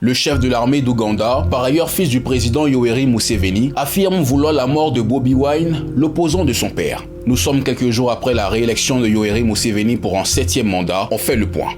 Le chef de l'armée d'Ouganda, par ailleurs fils du président Yoweri Museveni, affirme vouloir la mort de Bobi Wine, l'opposant de son père. Nous sommes quelques jours après la réélection de Yoweri Museveni pour un 7e mandat. On fait le point.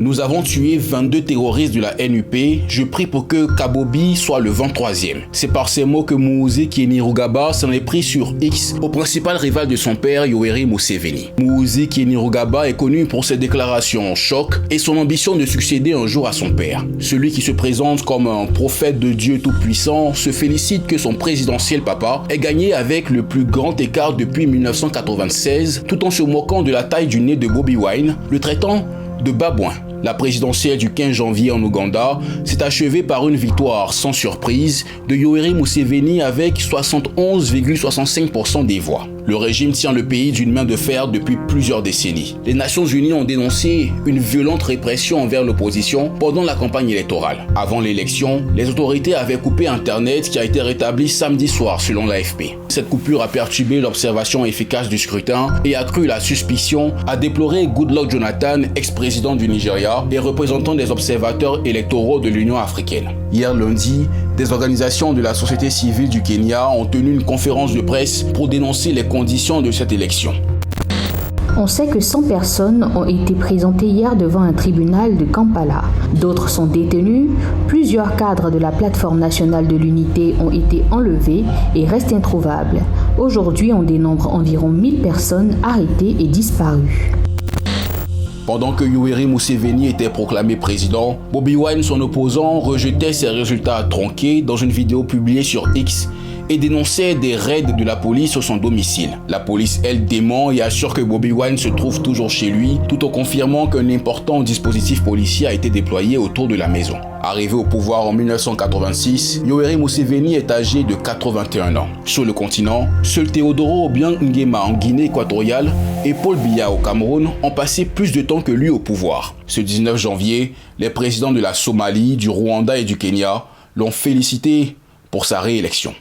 Nous avons tué 22 terroristes de la NUP, je prie pour que Kabobi soit le 23e. C'est par ces mots que Muhoozi Kainerugaba s'en est pris sur X au principal rival de son père Yoweri Museveni. Muhoozi Kainerugaba est connu pour ses déclarations en choc et son ambition de succéder un jour à son père. Celui qui se présente comme un prophète de Dieu tout-puissant se félicite que son présidentiel papa ait gagné avec le plus grand écart depuis 1996, tout en se moquant de la taille du nez de Bobi Wine, le traitant de babouin. La présidentielle du 15 janvier en Ouganda s'est achevée par une victoire sans surprise de Yoweri Museveni avec 71,65% des voix. Le régime tient le pays d'une main de fer depuis plusieurs décennies. Les Nations Unies ont dénoncé une violente répression envers l'opposition pendant la campagne électorale. Avant l'élection, les autorités avaient coupé Internet qui a été rétabli samedi soir selon l'AFP. Cette coupure a perturbé l'observation efficace du scrutin et accru la suspicion, a déploré Goodluck Jonathan, ex-président du Nigeria et représentant des observateurs électoraux de l'Union africaine. Hier lundi, des organisations de la société civile du Kenya ont tenu une conférence de presse pour dénoncer les conditions de cette élection. On sait que 100 personnes ont été présentées hier devant un tribunal de Kampala. D'autres sont détenues. Plusieurs cadres de la plateforme nationale de l'unité ont été enlevés et restent introuvables. Aujourd'hui, on dénombre environ 1000 personnes arrêtées et disparues. Pendant que Yoweri Museveni était proclamé président, Bobi Wine, son opposant, rejetait ses résultats tronqués dans une vidéo publiée sur X et dénonçait des raids de la police sur son domicile. La police, elle, dément et assure que Bobi Wine se trouve toujours chez lui, tout en confirmant qu'un important dispositif policier a été déployé autour de la maison. Arrivé au pouvoir en 1986, Yoweri Museveni est âgé de 81 ans. Sur le continent, seuls Teodoro Obiang Nguema en Guinée équatoriale et Paul Biya au Cameroun ont passé plus de temps que lui au pouvoir. Ce 19 janvier, les présidents de la Somalie, du Rwanda et du Kenya l'ont félicité pour sa réélection.